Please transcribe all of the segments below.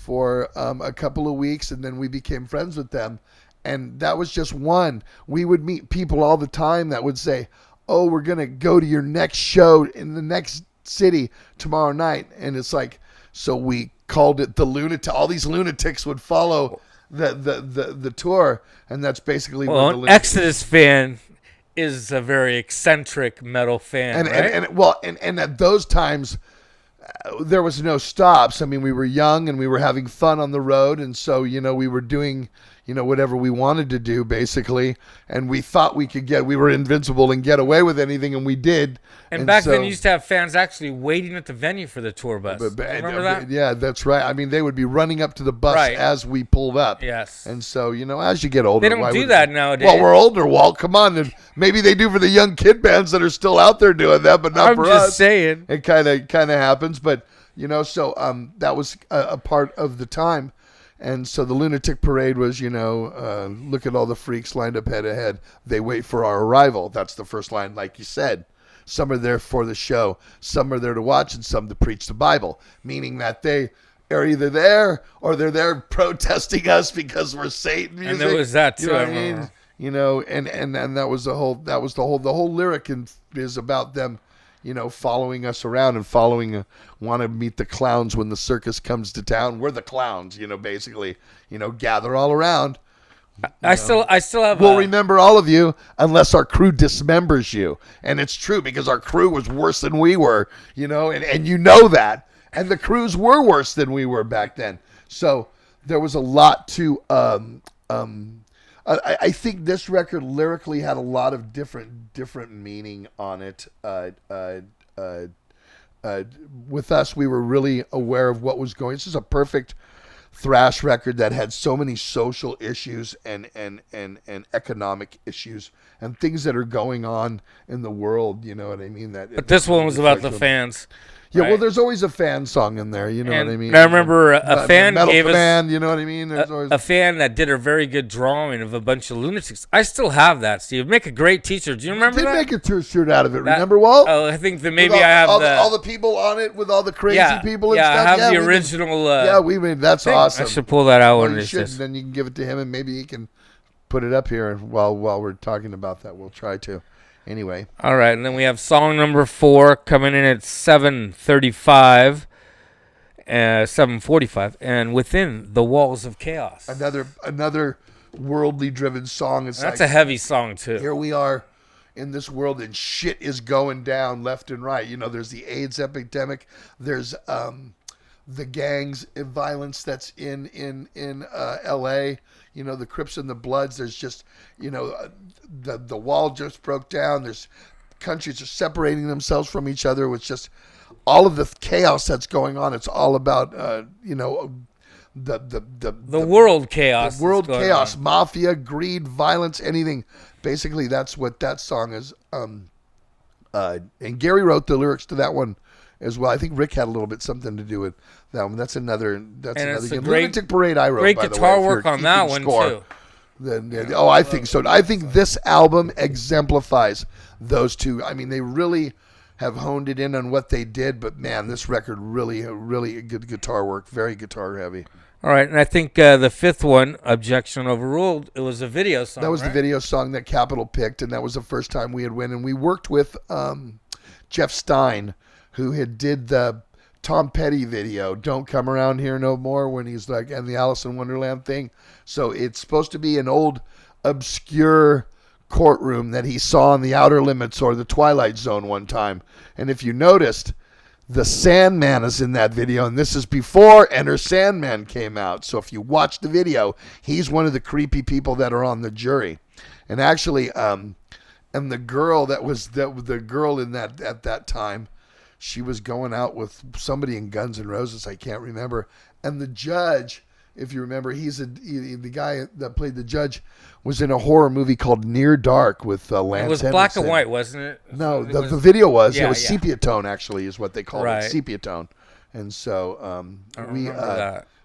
for a couple of weeks, and then we became friends with them. And that was just one. We would meet people all the time that would say, "Oh, we're gonna go to your next show in the next city tomorrow night," and it's like, so we called it the lunatic. All these lunatics would follow the tour, and that's basically well, what the an Exodus fan is a very eccentric metal fan, right? And at those times, there was no stops. I mean, we were young and we were having fun on the road, and so we were doing whatever we wanted to do basically, and we thought we were invincible and get away with anything, and we did. And back then, you used to have fans actually waiting at the venue for the tour bus. Remember that? Yeah, that's right. I mean, they would be running up to the bus as we pulled up. Yes. And so, as you get older, they don't do that nowadays. Well, we're older, Walt. Come on. And maybe they do for the young kid bands that are still out there doing that, but not for us. I'm just saying. It kind of happens, but so that was a part of the time. And so the Lunatic Parade was, look at all the freaks lined up head to head. They wait for our arrival. That's the first line, like you said. Some are there for the show. Some are there to watch, and some to preach the Bible, meaning that they are either there or they're there protesting us because we're Satan music. And there was that too. And that was the whole lyric is about them, following us around and want to meet the clowns when the circus comes to town. We're the clowns, basically, gather all around. I still have. We'll remember all of you unless our crew dismembers you, and it's true because our crew was worse than we were, and you know that, and the crews were worse than we were back then. So there was a lot to. I think this record lyrically had a lot of different meaning on it. With us, we were really aware of what was going. This is a perfect thrash record that had so many social issues and economic issues and things that are going on in the world, you know what I mean? But this one was about the fans. Yeah, right? Well, there's always a fan song in there, you know what I mean? I remember a fan gave us, you know what I mean? A fan that did a very good drawing of a bunch of lunatics. I still have that, Steve. Make a great t-shirt. Do you remember that? They make a t-shirt out of it. Remember, Walt? Oh, I think that maybe I have all the people on it with all the crazy people and stuff. I have the original. We made that's thing. awesome. I should pull that out when you it's should, just. then you can give it to him, and maybe he can put it up here while we're talking about that. We'll try to. Anyway. All right, and then we have song number 4 coming in at 7:35, 7:45, and Within the Walls of Chaos. Another worldly driven song. That's a heavy song too. Here we are in this world, and shit is going down left and right. There's the AIDS epidemic. There's the gangs violence that's in L.A. The Crips and the Bloods. There's just, the wall just broke down. There's countries are separating themselves from each other. It's just all of the chaos that's going on. It's all about, the world chaos. The world chaos, mafia, greed, violence, anything. Basically, that's what that song is. And Gary wrote the lyrics to that one as well. I think Rick had a little bit something to do with that one. That's another game. Lunatic Parade I wrote, great by the guitar way, work on that one too. I think so. I think this album exemplifies those two. I mean, they really have honed it in on what they did, but man, this record really good guitar work, very guitar heavy. All right, and I think the fifth one, Objection Overruled, it was a video song. That was the video song that Capitol picked, and that was the first time we had went. And we worked with Jeff Stein, who had did the Tom Petty video, Don't Come Around Here No More, when he's like, and the Alice in Wonderland thing. So it's supposed to be an old, obscure courtroom that he saw in the Outer Limits or the Twilight Zone one time. And if you noticed, the Sandman is in that video, and this is before Enter Sandman came out. So if you watch the video, he's one of the creepy people that are on the jury. And actually, and the girl the girl in that at that time, she was going out with somebody in Guns N' Roses. I can't remember. And the judge, if you remember, the guy that played the judge was in a horror movie called Near Dark with Lance It was black and white, wasn't it? No, the video was. It was sepia tone, actually, is what they called it, sepia tone. And so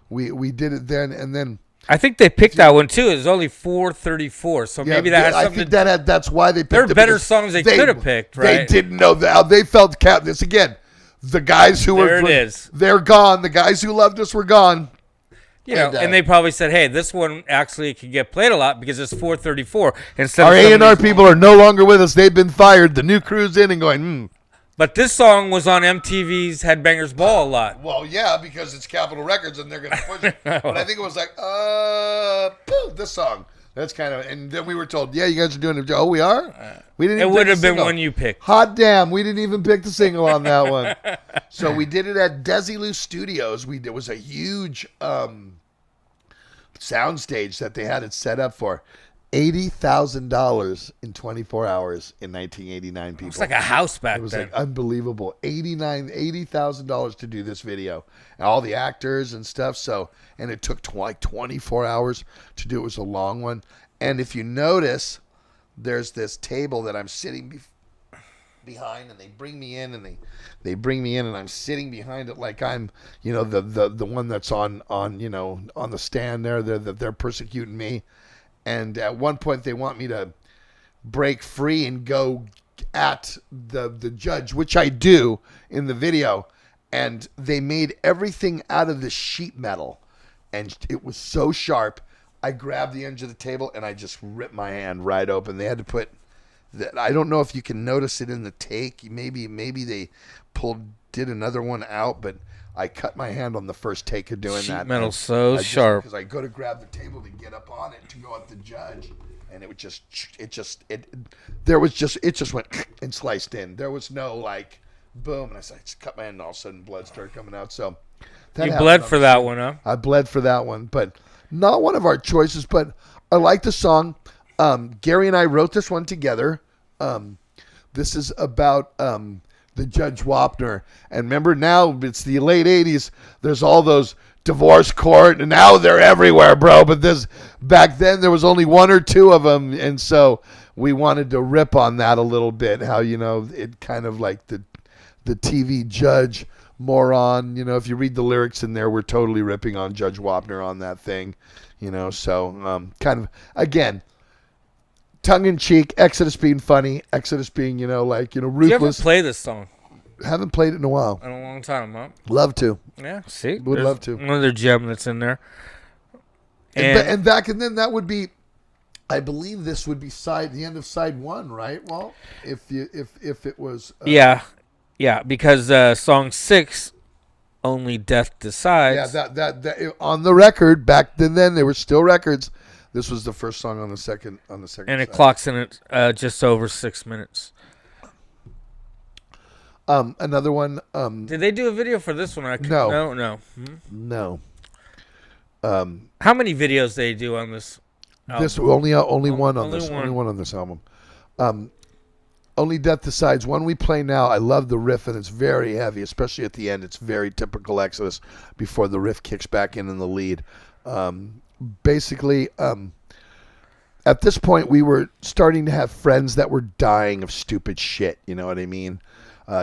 we did it then, and then I think they picked that one too. It was only 4:34, so maybe that has something. I think that's why they picked it. There are better songs they could have picked, right? They didn't know that. They felt this again. The guys who they're gone. The guys who loved us were gone. And they probably said, hey, this one actually could get played a lot because it's 434 instead our of some of A&R these- people are no longer with us. They've been fired. The new crew's in and going, But this song was on MTV's Headbangers Ball a lot. Well, yeah, because it's Capitol Records and they're going to push it. But I think it was like, this song. That's kind of, and then we were told, yeah, you guys are doing it. Oh, we are? We didn't. It even would pick have the been single. one you picked. Hot damn, we didn't even pick the single on that one. So we did it at Desilu Studios. There was a huge soundstage that they had it set up for. $80,000 in 24 hours in 1989, people. It's like a house back It was then. like unbelievable. $80,000 to do this video. And all the actors and stuff. So, and it took like 24 hours to do it. It was a long one. And if you notice, there's this table that I'm sitting behind, and they bring me in, and they bring me in, and I'm sitting behind it like I'm, the one that's on the stand there that they're persecuting me. And at one point, they want me to break free and go at the judge, which I do in the video. And they made everything out of this sheet metal. And it was so sharp. I grabbed the edge of the table, and I just ripped my hand right open. They had to put that. I don't know if you can notice it in the take. Maybe they did another one out, but I cut my hand on the first take of doing Sheet that. metal so sharp. Because I go to grab the table to get up on it to go at the judge, and it just went and sliced in. There was no like boom, and I just cut my hand, and all of a sudden blood started coming out. So that You bled for that one, huh? I bled for that one, but not one of our choices. But I like the song. Gary and I wrote this one together. This is about the Judge Wapner. And remember, now it's the late 80s. There's all those divorce court, and now they're everywhere, bro. But back then, there was only one or two of them. And so we wanted to rip on that a little bit, how, it kind of like the TV judge moron. If you read the lyrics in there, we're totally ripping on Judge Wapner on that thing. So kind of, again, tongue-in-cheek, Exodus being funny, Exodus being, ruthless. Did you ever play this song? Haven't played it in a while. In a long time, huh? Love to. Yeah, see? Would There's love to. Another gem that's in there. And back and then that would be, I believe this would be the end of side one, right? Well, if it was. Yeah, because song 6, Only Death Decides. Yeah, that on the record back then there were still records. This was the first song on the second. And side. it clocks in at just over 6 minutes. Another one. Did they do a video for this one? No. Hmm? No. How many videos they do on this album? This only one on only this. one. Only one on this album. Only Death Decides. One we play now. I love the riff, and it's very heavy, especially at the end. It's very typical Exodus before the riff kicks back in the lead. Basically, at this point, we were starting to have friends that were dying of stupid shit. You know what I mean?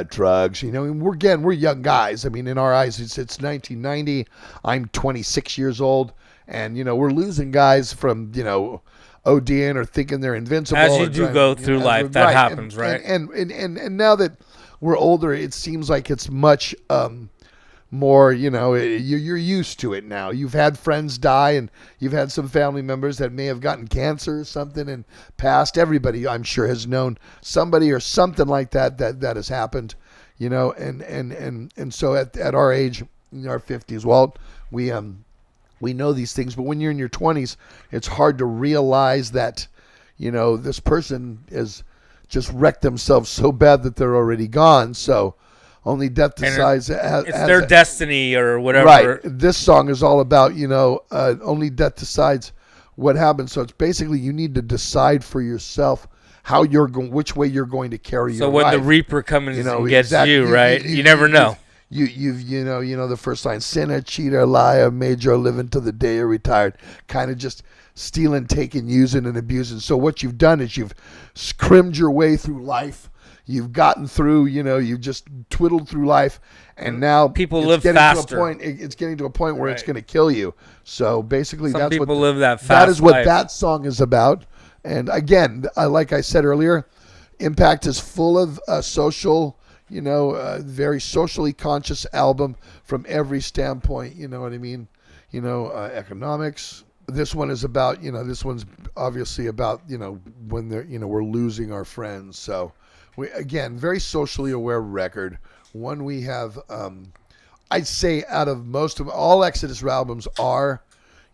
Drugs. And we're young guys. I mean, in our eyes, it's 1990. I'm 26 years old, and we're losing guys from ODing or thinking they're invincible. As you do go through life, that happens, right? And now that we're older, it seems like it's much more, you're used to it now. You've had friends die, and you've had some family members that may have gotten cancer or something and passed. Everybody, I'm sure, has known somebody or something like that has happened, and so at our age, in our 50s, Walt, we know these things, but when you're in your 20s, it's hard to realize that, this person has just wrecked themselves so bad that they're already gone. So Only Death Decides. It's their destiny or whatever. Right. This song is all about, Only Death Decides what happens. So it's basically you need to decide for yourself how which way you're going to carry your life. So when the Reaper comes and gets exactly. you, right? You never know. The first line, sinner, cheater, liar, major, living till the day you're retired. Kind of just stealing, taking, using, and abusing. So what you've done is you've scrimmed your way through life. You've gotten through, you've just twiddled through life, and now people live faster. It's getting to a point where it's going to kill you. So basically, Some that's people what live that fast. That is what life. that song is about. And again, like I said earlier, Impact is full of social. Very socially conscious album from every standpoint. You know what I mean? economics. This one is about, this one's obviously about, when they're, we're losing our friends. So we, again, very socially aware record. One we have, I'd say out of most of all Exodus albums are,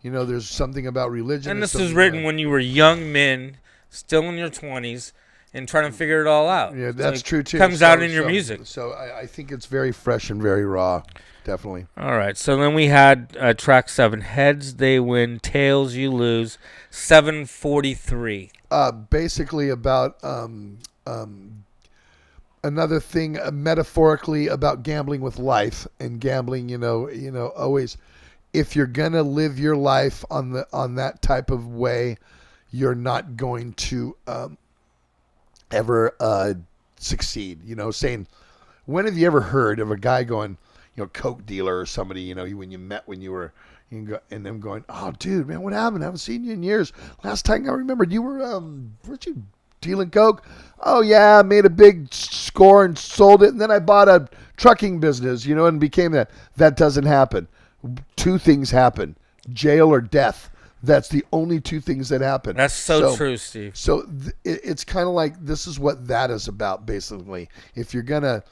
there's something about religion. And this was written when you were young men, still in your 20s, and trying to figure it all out. Yeah, that's true too. Comes out in your music. So I think it's very fresh and very raw. Definitely. All right. So then we had track 7, Heads They Win, Tails You Lose, 743. Basically about another thing metaphorically about gambling with life and gambling. Always, if you're gonna live your life on that type of way, you're not going to ever succeed. Saying, when have you ever heard of a guy going, coke dealer or somebody, when you met when you were, and them going, oh, dude, man, what happened? I haven't seen you in years. Last time I remembered, you were, weren't you dealing coke? Oh, yeah, I made a big score and sold it, and then I bought a trucking business, and became that. That doesn't happen. Two things happen, jail or death. That's the only two things that happen. That's so true, Steve. So it's kind of like, this is what that is about, basically. If you're going to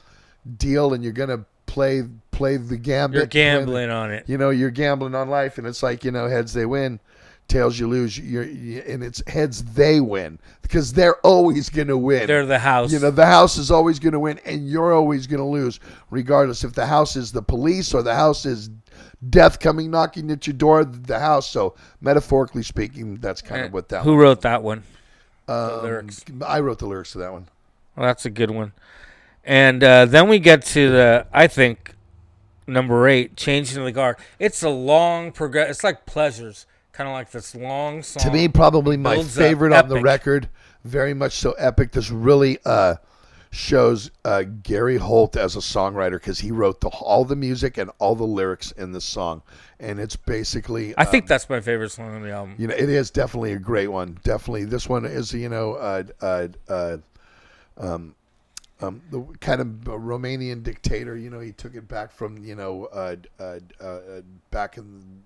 deal and you're going to play the gambit. You're gambling on it. You're gambling on life, and it's like, heads they win, tails you lose. And it's heads they win because they're always going to win. They're the house. The house is always going to win, and you're always going to lose, regardless if the house is the police or the house is death coming knocking at your door. The house. So metaphorically speaking, that's kind of what that. Who wrote that one? The lyrics. I wrote the lyrics to that one. Well, that's a good one. And then we get to I think, number 8, Changing the Guard. It's a long progress. It's like Pleasures, kind of like this long song. To me, probably my favorite on the record. Very much so epic. This really shows Gary Holt as a songwriter because he wrote all the music and all the lyrics in this song. And it's basically... I think that's my favorite song on the album. It is definitely a great one. Definitely. This one is, the kind of Romanian dictator, he took it back from, back in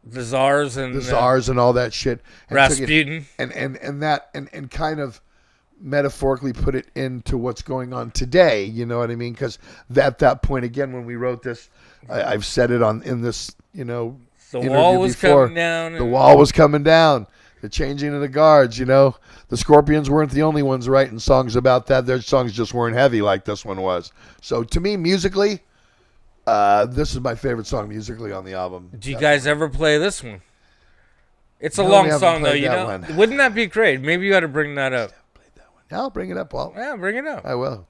the czars and all that shit. And Rasputin. And kind of metaphorically put it into what's going on today. You know what I mean? Because at that point, again, when we wrote this, I've said it in this, the wall was coming down. The wall was coming down. The changing of the guards, the Scorpions weren't the only ones writing songs about that. Their songs just weren't heavy like this one was. So to me, musically, this is my favorite song musically on the album. Do you guys ever play this one? It's a long song, though. Wouldn't that be great? Maybe you got to bring that up. I'll bring it up, Walt. Yeah, bring it up. I will.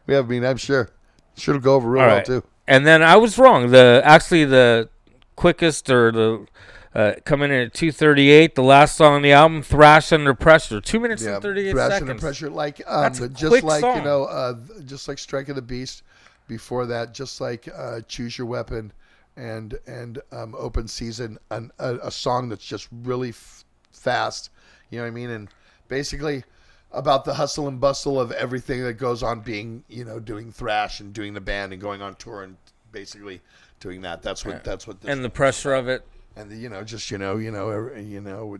I'm sure. Should go over real well, too. And then I was wrong. The quickest or the... coming in at 2:38, the last song on the album, "Thrash Under Pressure," 2 minutes and 38 Thrash seconds. Under Pressure, like That's a just quick like song. Just like "Strike of the Beast." Before that, just like "Choose Your Weapon" and "Open Season," a song that's just really fast. You know what I mean? And basically about the hustle and bustle of everything that goes on, being doing thrash and doing the band and going on tour and basically doing that. That's what. This and the pressure of it. And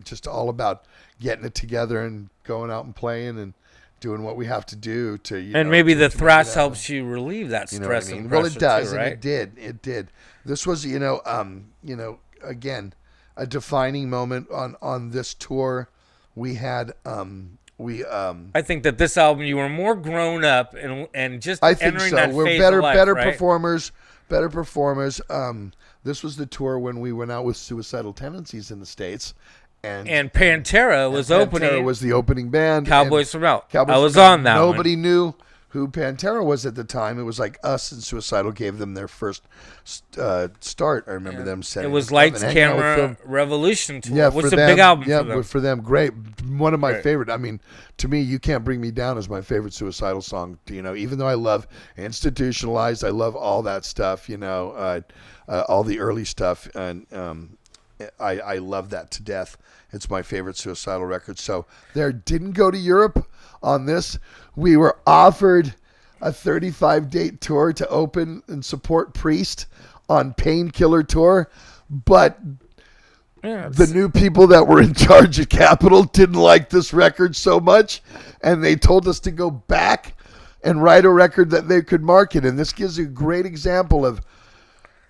just all about getting it together and going out and playing and doing what we have to do to. And maybe the thrash helps you relieve that stress and pressure. Well, it does, too, right? And it did. This was, again, a defining moment on this tour. We had, I think that this album you were more grown up and just I think entering so. that We're phase better, of life, better right? performers. This was the tour when we went out with Suicidal Tendencies in the States. And Pantera was opening. Pantera was the opening band. Cowboys from Hell. Cowboys I was from Hell. on that Nobody knew who Pantera was at the time. It was like us and Suicidal gave them their first start. I remember them saying. It was Lights, Camera, Revolution tour. Yeah, What's for a them, big album yeah, for them? For them, great. One of my favorite. I mean, to me, You Can't Bring Me Down is my favorite Suicidal song. Even though I love Institutionalized, I love all that stuff. All the early stuff, and I love that to death. It's my favorite Suicidal record. So didn't go to Europe on this. We were offered a 35-date tour to open and support Priest on Painkiller Tour, But Yeah, the new people that were in charge at Capitol didn't like this record so much, and they told us to go back and write a record that they could market. And this gives you a great example of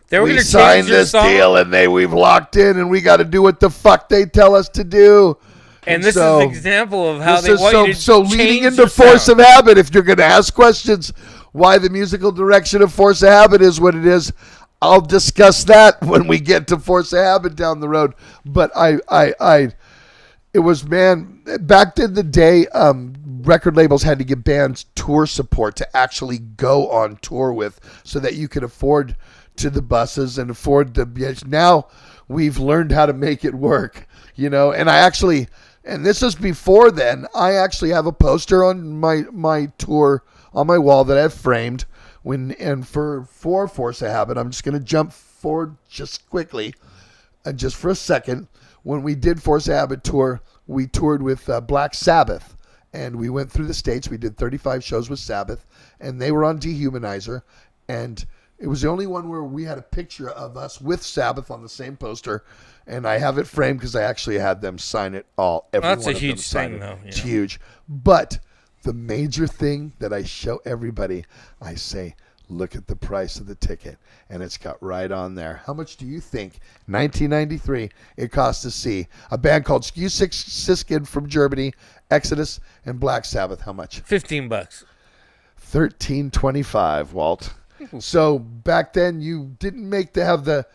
they were we going to signed change your this song. deal and we've locked in and we got to do what the fuck they tell us to do. And this so, is an example of how this they is want you to so change leading into your Force sound. of Habit, if you're going to ask questions why the musical direction of Force of Habit is what it is, I'll discuss that when we get to Force of Habit down the road. But it was, man, back in the day, record labels had to give bands tour support to actually go on tour with, so that you could afford to the buses and afford the. Now we've learned how to make it work, And I actually, and this is before then, I actually have a poster on my tour on my wall that I've framed. For Force of Habit, I'm just going to jump forward just quickly, just for a second. When we did Force of Habit tour, we toured with Black Sabbath, and we went through the States. We did 35 shows with Sabbath, and they were on Dehumanizer, and it was the only one where we had a picture of us with Sabbath on the same poster, and I have it framed because I actually had them sign it all. That's a huge thing, though. It's huge. But the major thing that I show everybody, I say, look at the price of the ticket, and it's got right on there. How much do you think, 1993, it cost to see a band called Siskin from Germany, Exodus, and Black Sabbath? How much? $15. $13.25, Walt. So back then, you didn't have the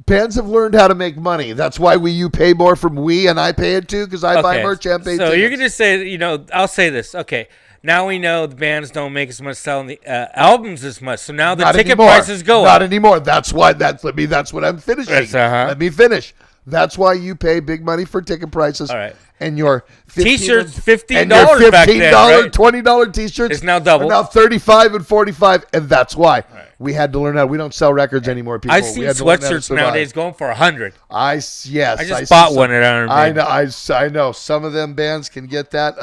bands have learned how to make money. That's why you pay more from we, and I pay it too, because I buy merch and pay So tickets. you're going to say, I'll say this. Okay, now we know the bands don't make as much selling the albums as much. So now the ticket prices go up. Not anymore. That's why. That's what I'm finishing. Let me finish. That's why you pay big money for ticket prices. All right. And your T-shirts, $15 and your back then, right? $20 T-shirts. It's now double. Are now $35 and $45, and that's why we had to learn how. We don't sell records anymore, people. I've seen sweatshirts nowadays going for $100. I just bought one at $100. I know. Some of them bands can get that.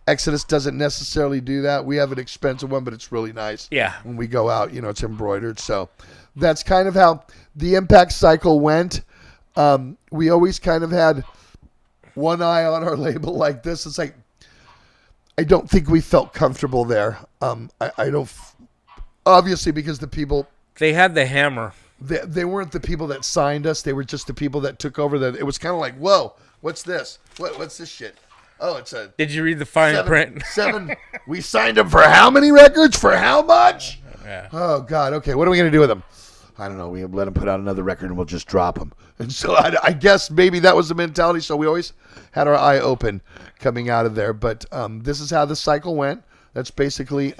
Exodus doesn't necessarily do that. We have an expensive one, but it's really nice. Yeah. When we go out, it's embroidered. So that's kind of how the Impact cycle went. We always kind of had one eye on our label like this. It's like, I don't think we felt comfortable there. I don't, obviously, because the people, they had the hammer. They weren't the people that signed us. They were just the people that took over. It was kind of like, whoa, what's this? What's this shit? Oh, it's a. Did you read the fine print? Seven. We signed them for how many records? For how much? Yeah. Oh God. Okay. What are we gonna do with them? I don't know. We let them put out another record and we'll just drop them. And so I guess maybe that was the mentality. So we always had our eye open coming out of there. But this is how the cycle went. That's basically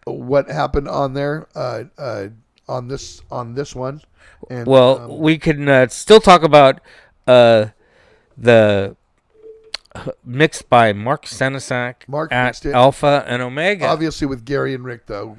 what happened on there on this one. And, we can still talk about the mixed by Mark Senesac at Alpha and Omega. Obviously with Gary and Rick, though.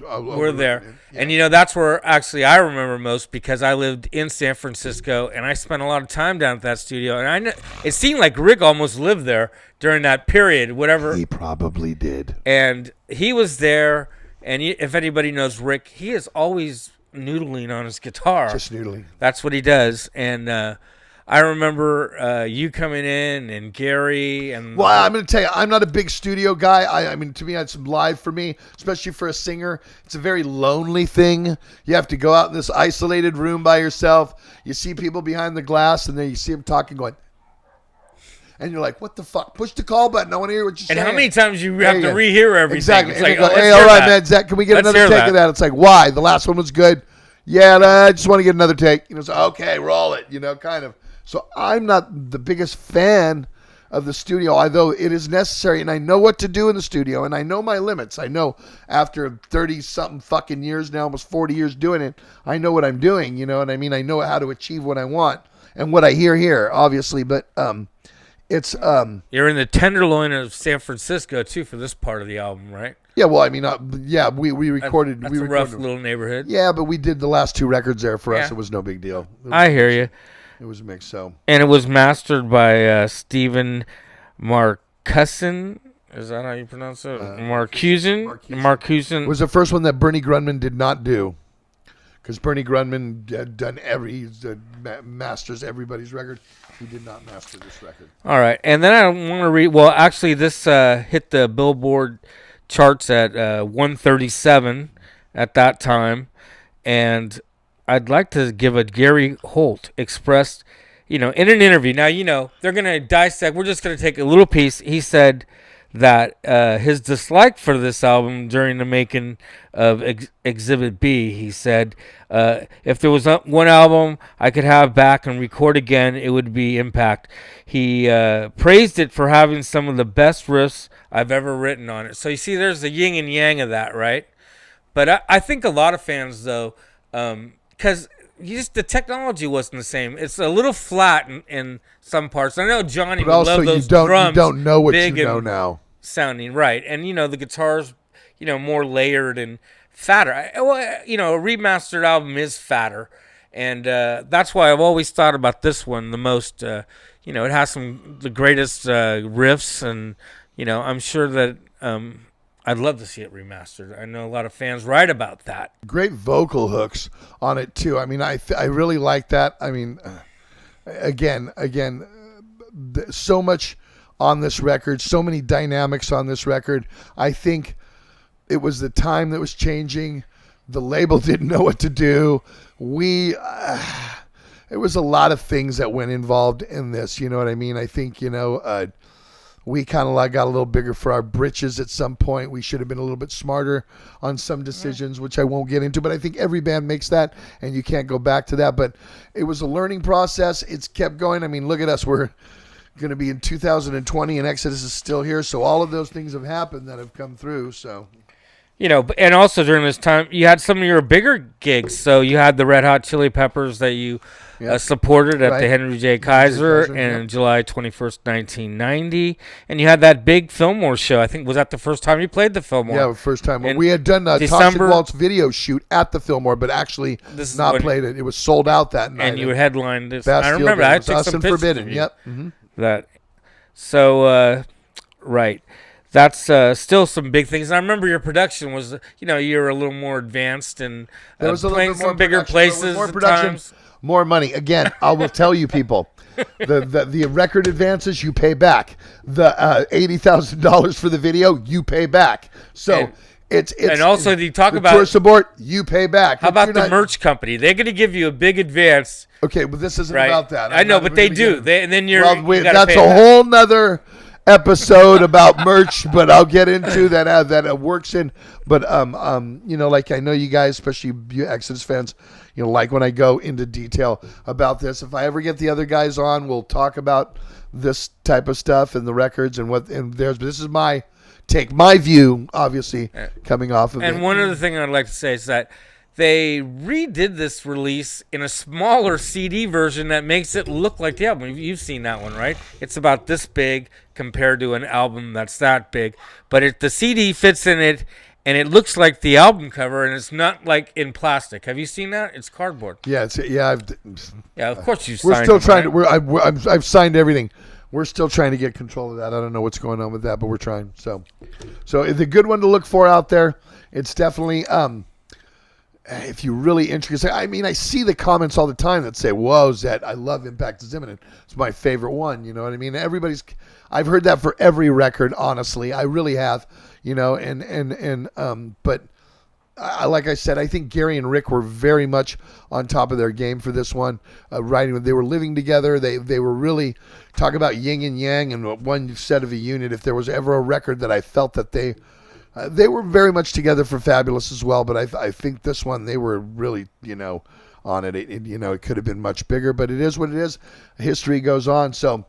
We're there. Yeah. And, that's where actually I remember most, because I lived in San Francisco and I spent a lot of time down at that studio. And I know, it seemed like Rick almost lived there during that period, whatever. He probably did. And he was there. And if anybody knows Rick, he is always noodling on his guitar. Just noodling. That's what he does. And I remember you coming in and Gary and. Well, I'm going to tell you, I'm not a big studio guy. I mean, to me, it's live for me, especially for a singer. It's a very lonely thing. You have to go out in this isolated room by yourself. You see people behind the glass, and then you see them talking, going, and you're like, "What the fuck? Push the call button. I want to hear what you're saying." And how many times you have to rehear everything? Exactly. It's like, go, hey, all right, man, Zach, can we get another take of that? It's like, why? The last one was good. Yeah, I just want to get another take. So, okay, roll it. Kind of. So I'm not the biggest fan of the studio, although it is necessary, and I know what to do in the studio, and I know my limits. I know after 30-something fucking years now, almost 40 years doing it, I know what I'm doing, you know what I mean? I know how to achieve what I want and what I hear here, obviously, but it's... You're in the Tenderloin of San Francisco, too, for this part of the album, right? Yeah, well, I mean, we recorded... That's a rough little neighborhood. Yeah, but we did the last 2 records there. For us, it was no big deal. I hear you. It was mixed, so. And it was mastered by Stephen Marcuson. Is that how you pronounce it? Marcuson. It was the first one that Bernie Grundman did not do. because Bernie Grundman had done masters everybody's record. He did not master this record. All right, and then I want to read. Well, actually, this hit the Billboard charts at 137 at that time, and I'd like to give a Gary Holt expressed, in an interview. Now, they're going to dissect. We're just going to take a little piece. He said that his dislike for this album during the making of Exhibit B, he said, if there was one album I could have back and record again, it would be Impact. He praised it for having some of the best riffs I've ever written on it. So you see, there's the yin and yang of that, right? But I think a lot of fans, though, because the technology wasn't the same. It's a little flat in some parts. I know Johnny would love those drums. You don't know what you know now. Sounding right, and the guitars, more layered and fatter. A remastered album is fatter, and that's why I've always thought about this one the most. It has the greatest riffs, and I'm sure that I'd love to see it remastered. I know a lot of fans write about that. Great vocal hooks on it too. I mean, I really like that. I mean, again, so much on this record, so many dynamics on this record. I think it was the time that was changing. The label didn't know what to do. It was a lot of things that went involved in this. You know what I mean? I think, we kind of got a little bigger for our britches at some point. We should have been a little bit smarter on some decisions, which I won't get into. But I think every band makes that, and you can't go back to that. But it was a learning process. It's kept going. I mean, look at us. We're going to be in 2020, and Exodus is still here. So all of those things have happened that have come through. So, and also during this time, you had some of your bigger gigs. So you had the Red Hot Chili Peppers that you supported at the Henry J. Kaiser in July 21st, 1990. And you had that big Fillmore show. I think, was that the first time you played the Fillmore? Yeah, the first time. We had done a Toxic Waltz video shoot at the Fillmore, but actually not played it. It was sold out that night. And you headlined this. I remember that. I took some pictures Forbidden. of you. Yep. Mm-hmm. That. So, right. That's still some big things. And I remember your production was, you were a little more advanced and playing some bigger places. More production, times. More money. Again, I will tell you people, the record advances you pay back. The $80,000 for the video you pay back. So it's and also you talk the about tour support you pay back. How about the merch company? They're going to give you a big advance. Okay, but this isn't about that. I know, but they do. And then that's a whole nother episode about merch, but I'll get into that. That works in, but like I know you guys, especially you Exodus fans, like when I go into detail about this. If I ever get the other guys on, we'll talk about this type of stuff and the records and theirs. But this is my view, obviously coming off of it. And one other thing I'd like to say is that they redid this release in a smaller CD version that makes it look like the album. You've seen that one, right? It's about this big compared to an album that's that big. But the CD fits in it, and it looks like the album cover, and it's not like in plastic. Have you seen that? It's cardboard. Yeah, of course you've signed it. We're still trying to. I've signed everything. We're still trying to get control of that. I don't know what's going on with that, but we're trying. So it's a good one to look for out there. It's definitely if you're really interested. I mean, I see the comments all the time that say, "Whoa, Zet, I love Impact is Imminent. It's my favorite one." You know what I mean? I've heard that for every record. Honestly, I really have. But like I said, I think Gary and Rick were very much on top of their game for this one. Writing, they were living together. They were really talk about yin and yang and one set of a unit. If there was ever a record that I felt that they were very much together for Fabulous as well. But I think this one they were really on it. It could have been much bigger, but it is what it is. History goes on. So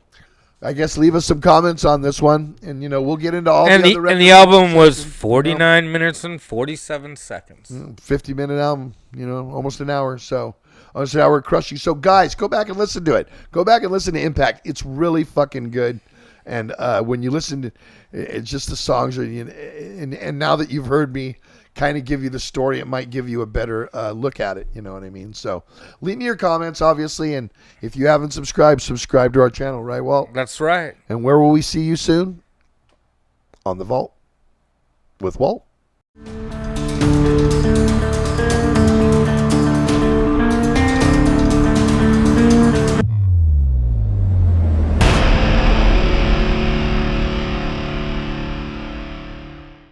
I guess leave us some comments on this one, and we'll get into all the other records. And the album was 49 minutes and 47 seconds. 50-minute album, almost an hour. So almost an hour crushing. So guys, go back and listen to it. Go back and listen to Impact. It's really fucking good. And when you listen to it's just the songs, and now that you've heard me kind of give you the story, it might give you a better look at it. You know what I mean? So leave me your comments, obviously. And if you haven't subscribe to our channel, right, Walt? That's right. And where will we see you soon? On the Vault with Walt.